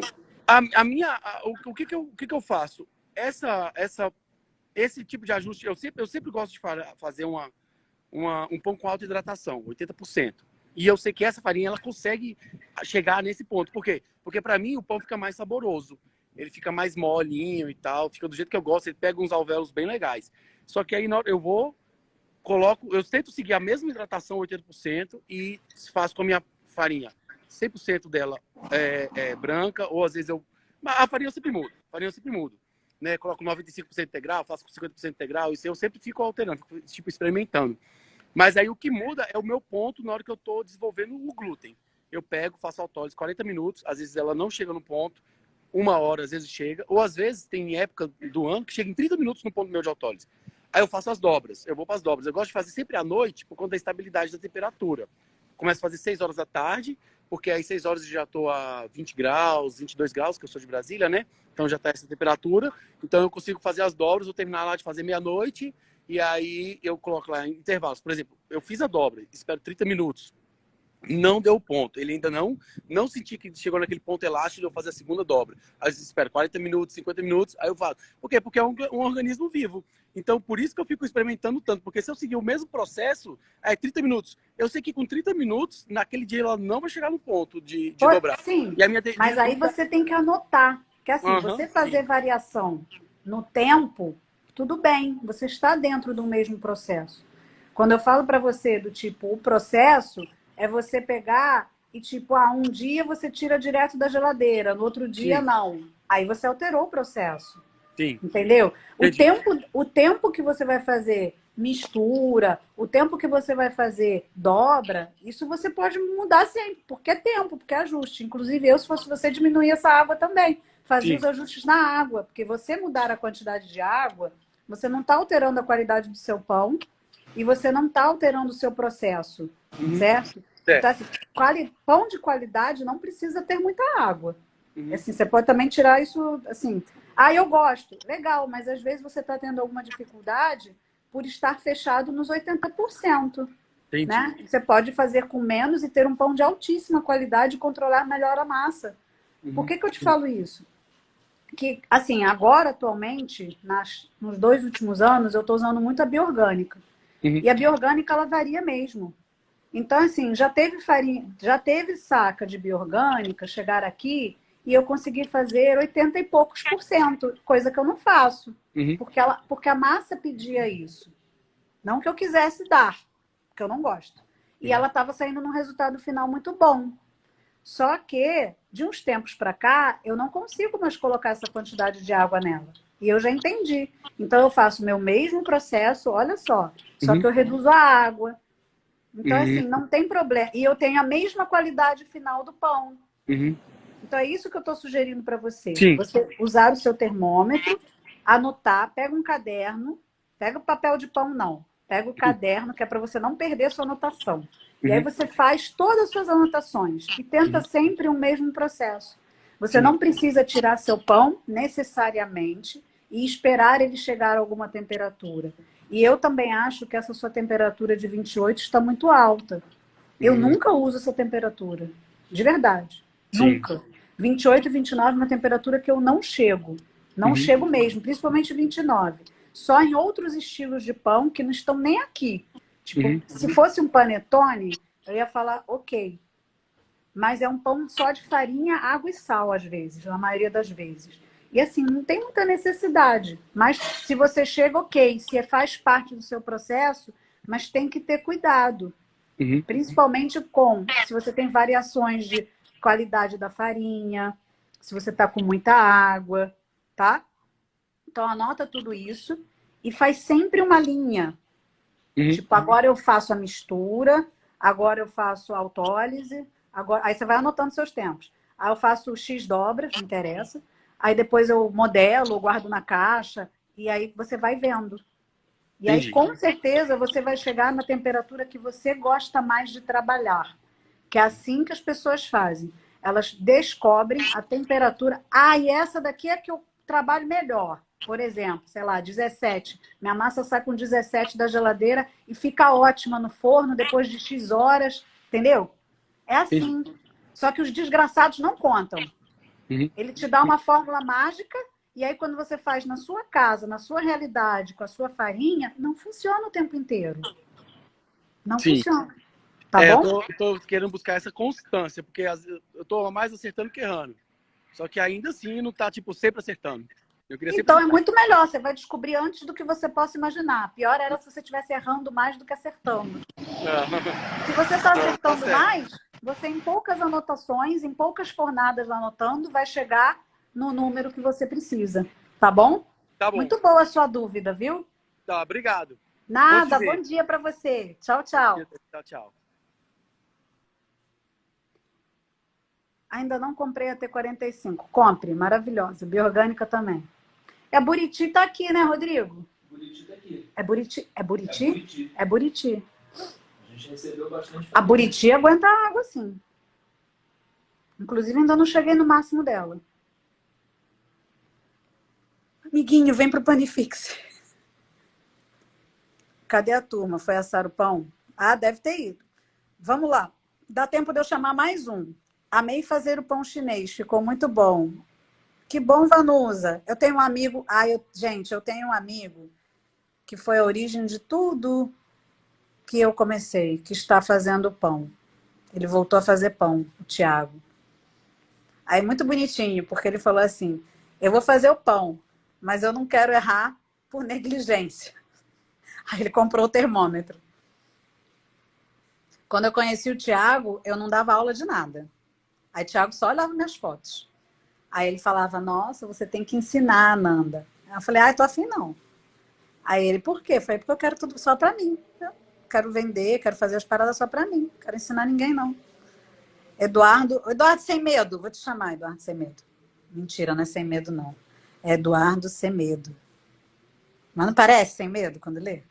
o que eu faço? Esse tipo de ajuste, eu sempre gosto de fazer um pão com alta hidratação, 80%. E eu sei que essa farinha, ela consegue chegar nesse ponto. Por quê? Porque para mim o pão fica mais saboroso. Ele fica mais molinho e tal, fica do jeito que eu gosto, ele pega uns alvéolos bem legais. Só que aí eu tento seguir a mesma hidratação, 80%, e faço com a minha farinha. 100% dela é branca, ou às vezes a farinha eu sempre mudo. Né? Coloco 95% integral, faço com 50% integral, isso eu sempre fico alterando, fico, tipo, experimentando. Mas aí o que muda é o meu ponto na hora que eu estou desenvolvendo o glúten. Eu pego, faço autólise 40 minutos, às vezes ela não chega no ponto, 1 hora às vezes chega, ou às vezes tem época do ano que chega em 30 minutos no ponto meu de autólise. Aí eu faço as dobras, eu vou para as dobras. Eu gosto de fazer sempre à noite, por conta da estabilidade da temperatura. Começo a fazer 6 horas da tarde, porque aí 6 horas eu já estou a 20 graus, 22 graus, que eu sou de Brasília, né? Então já está essa temperatura. Então eu consigo fazer as dobras, vou terminar lá de fazer meia-noite, e aí eu coloco lá em intervalos. Por exemplo, eu fiz a dobra, espero 30 minutos. Não deu ponto. Ele ainda não senti que chegou naquele ponto elástico de eu fazer a segunda dobra. Aí eu espero 40 minutos, 50 minutos, aí eu faço. Por quê? Porque é um organismo vivo. Então, por isso que eu fico experimentando tanto. Porque se eu seguir o mesmo processo, 30 minutos. Eu sei que com 30 minutos, naquele dia ela não vai chegar no ponto de dobrar. Sim, E a minha mas aí você tem que anotar. Que assim, você fazer sim. variação no tempo, tudo bem. Você está dentro do mesmo processo. Quando eu falo para você do tipo, o processo é você pegar e tipo, um dia você tira direto da geladeira, no outro dia Sim. não. Aí você alterou o processo. Sim. Entendeu? Entendi. O tempo que você vai fazer mistura, o tempo que você vai fazer dobra, isso você pode mudar sempre, porque é tempo, porque é ajuste. Inclusive, eu, se fosse você, diminuir essa água também. Fazia os ajustes na água, porque você mudar a quantidade de água, você não está alterando a qualidade do seu pão e você não está alterando o seu processo, certo? Então, assim, pão de qualidade não precisa ter muita água. Assim, você pode também tirar isso, assim... eu gosto. Legal, mas às vezes você está tendo alguma dificuldade por estar fechado nos 80%. Entendi. Né? Você pode fazer com menos e ter um pão de altíssima qualidade e controlar melhor a massa. Por que eu te falo isso? Que, assim, agora, atualmente, nos 2 últimos anos, eu estou usando muito a biorgânica. E a biorgânica, ela varia mesmo. Então, assim, já teve saca de biorgânica chegar aqui e eu consegui fazer 80 e poucos %, coisa que eu não faço. Porque a massa pedia isso. Não que eu quisesse dar, porque eu não gosto. E ela estava saindo num resultado final muito bom. Só que, de uns tempos para cá, eu não consigo mais colocar essa quantidade de água nela. E eu já entendi. Então, eu faço o meu mesmo processo, olha só. Só que eu reduzo a água. Então, assim, não tem problema. E eu tenho a mesma qualidade final do pão. Então, é isso que eu estou sugerindo para você. Sim. Você usar o seu termômetro, anotar, pega um caderno, pega o papel de pão, não. Pega o caderno, que é para você não perder a sua anotação. E aí você faz todas as suas anotações e tenta sempre o mesmo processo. Você não precisa tirar seu pão necessariamente e esperar ele chegar a alguma temperatura. E eu também acho que essa sua temperatura de 28 está muito alta. Eu nunca uso essa temperatura. De verdade. Sim. Nunca. 28 e 29 é uma temperatura que eu não chego. Não chego mesmo, principalmente 29. Só em outros estilos de pão que não estão nem aqui. Tipo, se fosse um panetone, eu ia falar ok. Mas é um pão só de farinha, água e sal, às vezes, na maioria das vezes. E assim, não tem muita necessidade. Mas se você chega, ok. Se faz parte do seu processo, mas tem que ter cuidado. Principalmente se você tem variações de qualidade da farinha, se você está com muita água, tá? Então, anota tudo isso e faz sempre uma linha. Tipo, agora eu faço a mistura, agora eu faço a autólise, aí você vai anotando seus tempos. Aí eu faço X dobras, não interessa. Aí depois eu modelo, guardo na caixa, e aí você vai vendo. E aí, com certeza, você vai chegar na temperatura que você gosta mais de trabalhar. Que é assim que as pessoas fazem. Elas descobrem a temperatura. E essa daqui é que eu trabalho melhor. Por exemplo, sei lá, 17. Minha massa sai com 17 da geladeira e fica ótima no forno depois de X horas. Entendeu? É assim. Só que os desgraçados não contam. Ele te dá uma fórmula mágica e aí quando você faz na sua casa, na sua realidade, com a sua farinha, não funciona o tempo inteiro. Não funciona. Tá Eu bom? tô querendo buscar essa constância, porque eu tô mais acertando que errando. Só que ainda assim não tá, tipo, sempre acertando. Eu queria sempre Então é acertar. muito melhor, você vai descobrir antes do que você possa imaginar. Pior era se você estivesse errando mais do que acertando. Se você está Não, tá acertando certo. mais, você em poucas anotações, em poucas fornadas anotando, vai chegar no número que você precisa. Tá bom? Tá bom. Muito boa a sua dúvida, viu? Tá, obrigado. Bom te Nada, bom ver. dia para você. Tchau, Bom dia. tchau. Tchau, tchau. Ainda não comprei a T45. Compre, maravilhosa. Biorgânica também. É Buriti tá aqui, né, Rodrigo? Buriti tá aqui. É Buriti? É É Buriti? Buriti. É Buriti. A gente recebeu bastante A família. Buriti aguenta água, sim. Inclusive, ainda não cheguei no máximo dela. Amiguinho, vem pro Panifix. Cadê a turma? Foi assar o pão? Ah, deve ter ido. Vamos lá. Dá tempo de eu chamar mais um. Amei fazer o pão chinês, ficou muito bom. Que bom, Vanusa. Eu tenho um amigo. Gente, eu tenho um amigo que foi a origem de tudo que eu comecei, que está fazendo pão. Ele voltou a fazer pão, o Thiago. Aí, muito bonitinho, porque ele falou assim: eu vou fazer o pão, mas eu não quero errar por negligência. Aí ele comprou o termômetro. Quando eu conheci o Thiago, eu não dava aula de nada. Aí o Thiago só olhava minhas fotos. Aí ele falava: nossa, você tem que ensinar, Nanda. Aí eu falei: tô afim não. Aí ele: por quê? Eu falei: porque eu quero tudo só pra mim. Eu quero vender, quero fazer as paradas só pra mim. Não quero ensinar ninguém, não. Eduardo Sem Medo. Vou te chamar, Eduardo Sem Medo. Mentira, não é Sem Medo, não. É Eduardo Sem Medo. Mas não parece Sem Medo quando lê?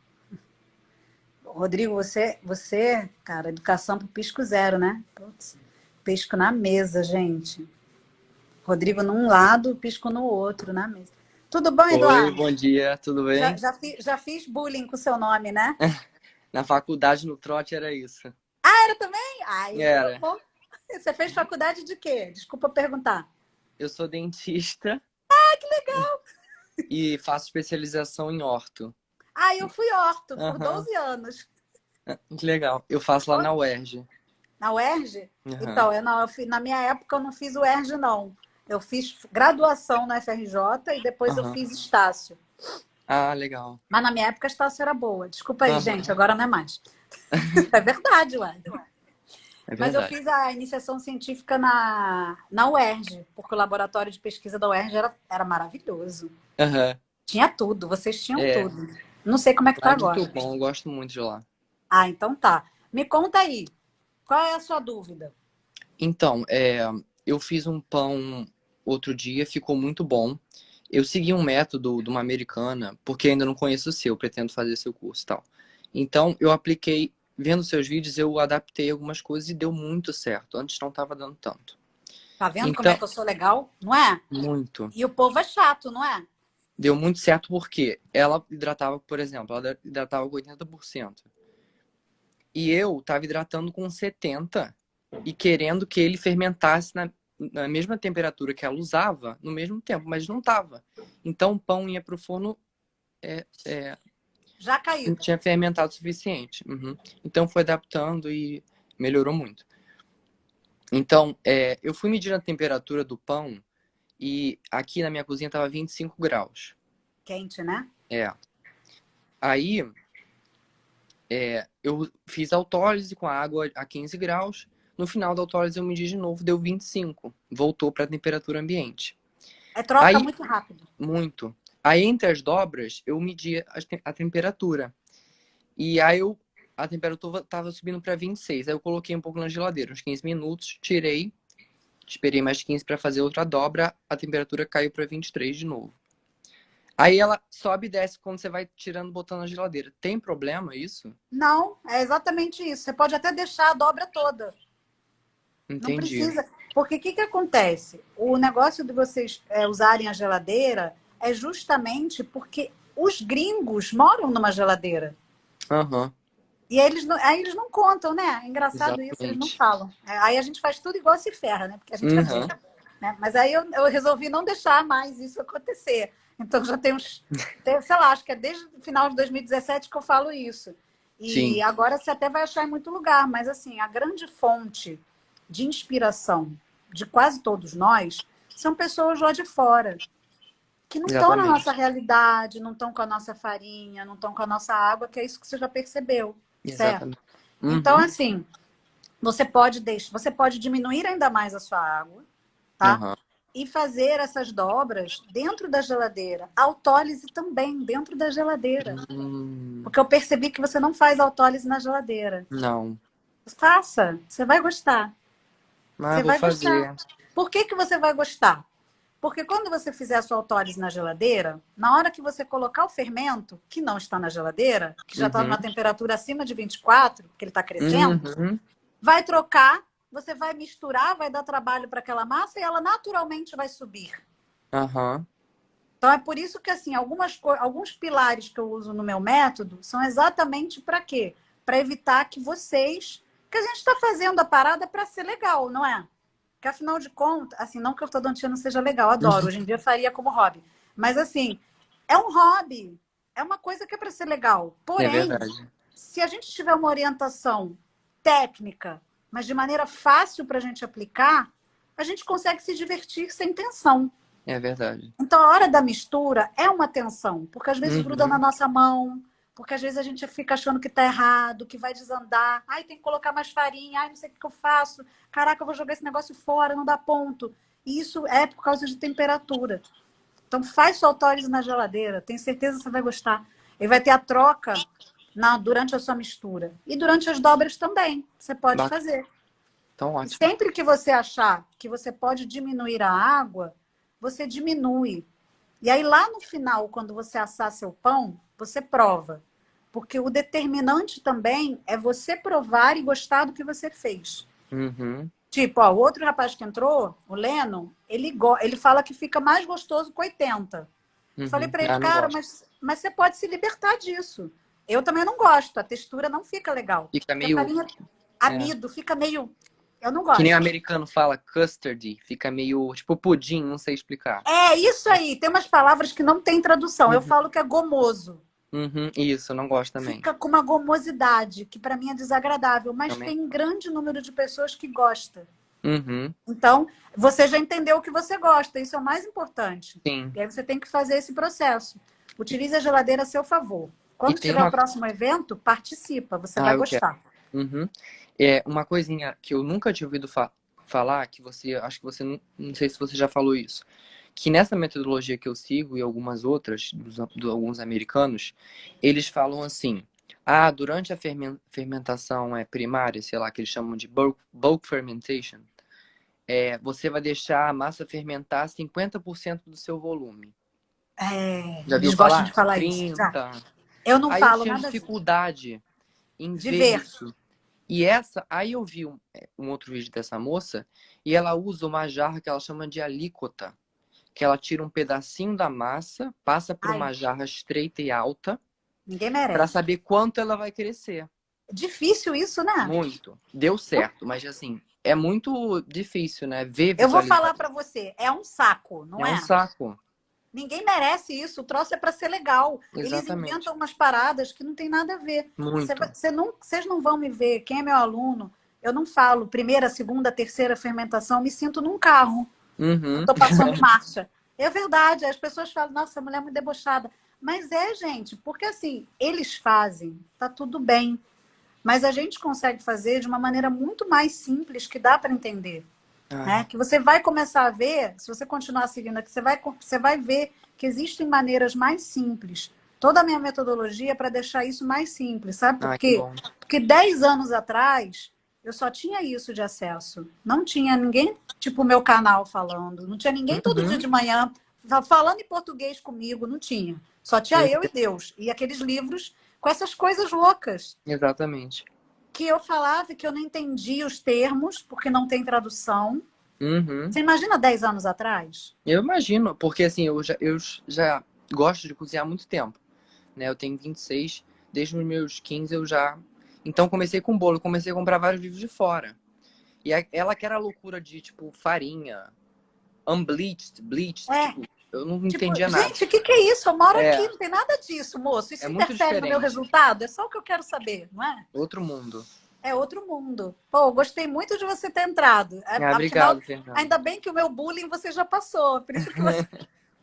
Rodrigo, você, cara, educação pro pisco zero, né? Putz, pisco na mesa, gente. Rodrigo num lado, pisco no outro, na mesa. Tudo bom, Oi, Eduardo? bom dia, tudo Já, bem? já, já fiz bullying com o seu nome, né? Na faculdade, no trote, era isso. Era também? Ai, então Era. bom. Você fez faculdade de quê? Desculpa perguntar. Eu sou dentista e faço especialização em orto. Ah, eu fui orto por Aham, 12 anos. que legal. Eu faço lá na UERJ. Na UERJ? Aham, Então, na minha época eu não fiz o UERJ, não. Eu fiz graduação na FRJ e depois eu aham. fiz Estácio. Ah, legal. Mas na minha época a Estácio era boa. Desculpa aí, gente, Aham, agora não é mais. É verdade, ué. é Mas eu verdade. fiz a iniciação científica na UERJ, porque o laboratório de pesquisa da UERJ era maravilhoso. Aham. Tinha tudo, vocês tinham É, tudo. Não sei como é que lá tá é muito agora. bom, eu gosto muito de lá. Ah, então tá. Me conta aí, qual é a sua dúvida? Então, eu fiz um pão outro dia, ficou muito bom. Eu segui um método de uma americana, porque ainda não conheço o seu, pretendo fazer seu curso e tal. Então, eu apliquei, vendo seus vídeos, eu adaptei algumas coisas e deu muito certo. Antes não estava dando tanto. Tá vendo como é Então, que eu sou legal? Não é? muito. E o povo é chato, não é? Deu muito certo porque ela hidratava, por exemplo, ela hidratava com 80%. E eu estava hidratando com 70% e querendo que ele fermentasse na mesma temperatura que ela usava, no mesmo tempo, mas não estava. Então o pão ia para o forno, Já não caído. tinha fermentado o suficiente. Uhum. Então foi adaptando e melhorou muito. Então, eu fui medir a temperatura do pão e aqui na minha cozinha estava 25 graus. Quente, né? Aí, eu fiz autólise com a água a 15 graus. No final da autólise eu medi de novo, deu 25. Voltou para a temperatura ambiente. Troca Aí, muito rápido. muito. Aí, entre as dobras, eu medi a temperatura. E aí, a temperatura estava subindo para 26. Aí eu coloquei um pouco na geladeira, uns 15 minutos, tirei. Esperei mais 15 para fazer outra dobra. A temperatura caiu para 23 de novo. Aí ela sobe e desce quando você vai tirando, botando na geladeira. Tem problema isso? Não, é exatamente isso. Você pode até deixar a dobra toda. Não Entendi. precisa. Porque o que acontece? O negócio de vocês usarem a geladeira é justamente porque os gringos moram numa geladeira. Aham, E aí eles não contam, né? É engraçado isso, eles não exatamente. falam. Aí a gente faz tudo igual se ferra, né? Porque a gente é Uhum. burra, né? Mas aí eu resolvi não deixar mais isso acontecer. Então já tem sei lá, acho que é desde o final de 2017 que eu falo isso. E Sim, agora você até vai achar em muito lugar, mas assim, a grande fonte de inspiração de quase todos nós são pessoas lá de fora, que não estão na nossa exatamente. realidade, não estão com a nossa farinha, não estão com a nossa água, que é isso que você já percebeu, certo? Exatamente. Então, Uhum. assim, você pode diminuir ainda mais a sua água, tá? Aham. E fazer essas dobras dentro da geladeira. Autólise também dentro da geladeira. Hum, Porque eu percebi que você não faz autólise na geladeira. não. Faça, você vai gostar. Ah, Você vou vai gostar. fazer. Por que que você vai gostar? Porque quando você fizer a sua autólise na geladeira, na hora que você colocar o fermento, que não está na geladeira, que já está numa Uhum. temperatura acima de 24, porque ele está crescendo, Uhum. vai trocar, você vai misturar, vai dar trabalho para aquela massa e ela naturalmente vai subir. Aham. Então é por isso que assim, alguns pilares que eu uso no meu método são exatamente para quê? Para evitar que vocês, que a gente está fazendo a parada para ser legal, não é? Porque afinal de contas, assim, não que a ortodontia não seja legal, adoro, hoje em dia faria como hobby. Mas assim, é um hobby, é uma coisa que é para ser legal. É Porém, verdade. se a gente tiver uma orientação técnica, mas de maneira fácil para a gente aplicar, a gente consegue se divertir sem tensão. É verdade. Então, a hora da mistura é uma tensão, porque às vezes gruda na Uhum. nossa mão, porque às vezes a gente fica achando que tá errado, que vai desandar. Ai, tem que colocar mais farinha, ai, não sei o que eu faço. Caraca, eu vou jogar esse negócio fora, não dá ponto. E isso é por causa de temperatura. Então, faz sua autólise na geladeira, tenho certeza que você vai gostar. E vai ter a troca durante a sua mistura. E durante as dobras também, você pode Bacana. fazer. Então, E ótimo. sempre que você achar que você pode diminuir a água, você diminui. E aí, lá no final, quando você assar seu pão, você prova. Porque o determinante também é você provar e gostar do que você fez. Uhum. Tipo, ó, o outro rapaz que entrou, o Leno, ele fala que fica mais gostoso com 80. Eu falei Uhum. para ele, Ah, não cara, gosto. mas você pode se libertar disso. Eu também não gosto, a textura não fica legal. Fica Porque a meio. farinha É. amido, fica meio. Eu não Que nem o gosto. americano fala custard. Fica meio. Tipo pudim, não sei explicar. É isso aí, tem umas palavras que não tem tradução. Eu Uhum. falo que é gomoso. Uhum. Isso, eu não gosto também. Fica com uma gomosidade, que para mim é desagradável, mas Também. tem um grande número de pessoas que gosta. Uhum. Então, você já entendeu o que você gosta, isso é o mais importante. Sim. E aí você tem que fazer esse processo. Utilize a geladeira a seu favor. E Quando tem tiver o uma. próximo evento, participa, você Ah, vai eu quero. gostar. Uhum. É uma coisinha que eu nunca tinha ouvido falar, que você, acho que você não sei se você já falou isso, que nessa metodologia que eu sigo e algumas outras, alguns americanos, eles falam assim, ah, durante a fermentação primária, sei lá, que eles chamam de bulk fermentation, você vai deixar a massa fermentar 50% do seu volume. É, Já viu eles gostam de falar? falar isso. Já. 30. Eu não Aí eu falo tinha nada disso. dificuldade em De ver ver. isso. E aí eu vi um outro vídeo dessa moça e ela usa uma jarra que ela chama de alíquota, que ela tira um pedacinho da massa, passa por Ai, uma jarra estreita e alta ninguém para merece. saber quanto ela vai crescer. Difícil isso, né? Muito. Deu certo, mas assim, é muito difícil, né? Ver, Eu vou visualizar. falar para você, é um saco, não É um é? saco. Ninguém merece isso. O troço é para ser legal. Eles Exatamente. inventam umas paradas que não tem nada a ver. Muito. Vocês não vão me ver. Quem é meu aluno? Eu não falo primeira, segunda, terceira fermentação. Me sinto num carro. Uhum. Estou passando marcha. É verdade. As pessoas falam, nossa, a mulher é muito debochada. Mas é, gente, porque assim, eles fazem, tá tudo bem. Mas a gente consegue fazer de uma maneira muito mais simples que dá para entender. Né? Ai, Que você vai começar a ver, se você continuar seguindo aqui, você vai ver que existem maneiras mais simples. Toda a minha metodologia é para deixar isso mais simples, sabe por ai, que quê? bom. Porque 10 anos atrás, eu só tinha isso de acesso. Não tinha ninguém, tipo o meu canal falando. Não tinha ninguém todo dia Uhum. de manhã falando em português comigo. Não tinha. Só tinha eu e Deus. E aqueles livros com essas coisas loucas Exatamente. que eu falava e que eu não entendia os termos, porque não tem tradução. Uhum. Você imagina 10 anos atrás? Eu imagino, porque assim, eu já gosto de cozinhar há muito tempo, né? Eu tenho 26, desde os meus 15 eu já... Então comecei com bolo, comecei a comprar vários livros de fora. E ela que era a loucura de, tipo, farinha, unbleached, bleached, É, tipo... Eu não Tipo, entendia nada. gente, o que que é isso? Eu moro É. aqui, não tem nada disso, moço. Isso É muito interfere no meu diferente. resultado? É só o que eu quero saber, não é? Outro mundo. É outro mundo. Pô, eu gostei muito de você ter entrado. Ah, Afinal, obrigado, Fernando. ainda bem que o meu bullying você já passou. Por isso que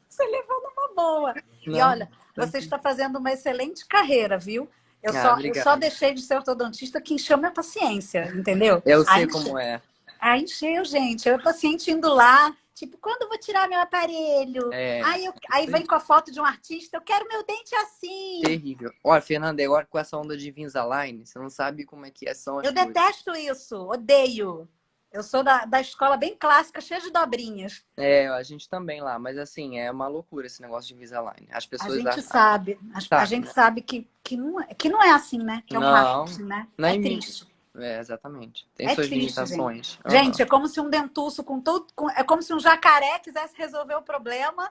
você levou numa boa. E Não, olha, você está fazendo uma excelente carreira, viu? Eu Ah, só obrigado. deixei de ser ortodontista que encheu minha paciência, entendeu? Eu sei Aí como é. Aí encheu, gente. Eu, o paciente indo lá, tipo, quando eu vou tirar meu aparelho? É Aí vem com a foto de um artista, eu quero meu dente assim. terrível. Olha, Fernanda, agora com essa onda de Invisalign, você não sabe como é que são as Eu coisas. detesto isso, odeio. Eu sou da escola bem clássica, cheia de dobrinhas. É, a gente também lá, mas assim, é uma loucura esse negócio de Invisalign. As A pessoas gente acham, sabe, a sabe, gente né? sabe que não é assim, né? Que é um Não, marketing, né? não É é mim. triste. É, exatamente. Tem É suas triste, gente. limitações. Gente, Aham. é como se um dentuço é como se um jacaré quisesse resolver o problema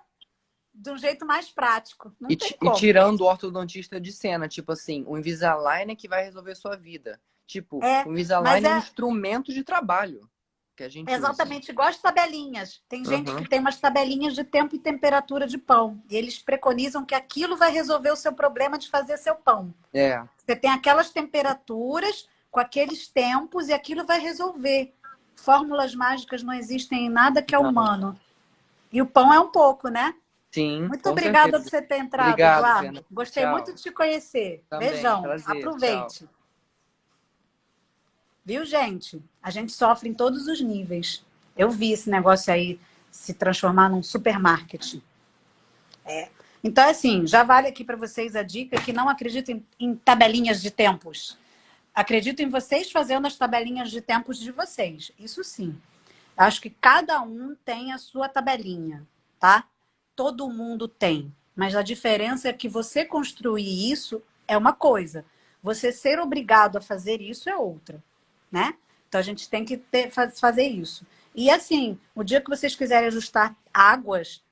de um jeito mais prático. Não tem E como. tirando o ortodontista de cena, tipo assim, o Invisalign é que vai resolver sua vida. Tipo, É, o mas Invisalign é um é instrumento de trabalho que a gente usa. exatamente igual as tabelinhas. Tem gente Uhum. que tem umas tabelinhas de tempo e temperatura de pão. E eles preconizam que aquilo vai resolver o seu problema de fazer seu pão. É, Você tem aquelas temperaturas com aqueles tempos e aquilo vai resolver. Fórmulas mágicas não existem em nada que é não. humano. E o pão é um pouco, né? Sim, Muito com obrigada por certeza. você ter entrado, Obrigado, Eduardo. Fernanda. Gostei muito Tchau. de te conhecer. Também, Beijão. prazer. Tchau. Aproveite. Viu, gente? A gente sofre em todos os níveis. Eu vi esse negócio aí se transformar num supermarket. Então, assim, já vale aqui para vocês a dica que não acredito em tabelinhas de tempos. Acredito em vocês fazendo as tabelinhas de tempos de vocês. Isso sim. Acho que cada um tem a sua tabelinha, tá? Todo mundo tem. Mas a diferença é que você construir isso é uma coisa. Você ser obrigado a fazer isso é outra, né? Então a gente tem que fazer isso. E assim, o dia que vocês quiserem ajustar águas,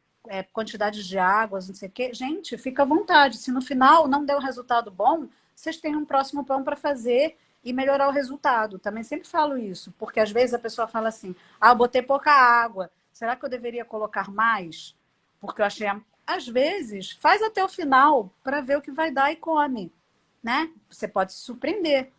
quantidade de águas, não sei o quê, gente, fica à vontade. Se no final não deu resultado bom, vocês têm um próximo pão para fazer e melhorar o resultado. Também sempre falo isso, porque às vezes a pessoa fala assim: ah, eu botei pouca água, será que eu deveria colocar mais? Porque eu achei. Às vezes, faz até o final para ver o que vai dar e come, né? Você pode se surpreender.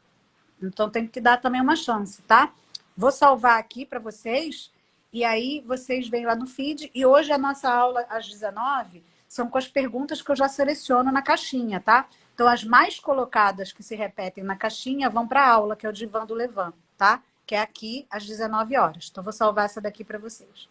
Então tem que dar também uma chance, tá? Vou salvar aqui para vocês e aí vocês vêm lá no feed. E hoje a nossa aula às 19 são com as perguntas que eu já seleciono na caixinha, tá? Então as mais colocadas que se repetem na caixinha vão para a aula, que é o Divã do Levan, tá? Que é aqui às 19 horas. Então vou salvar essa daqui para vocês.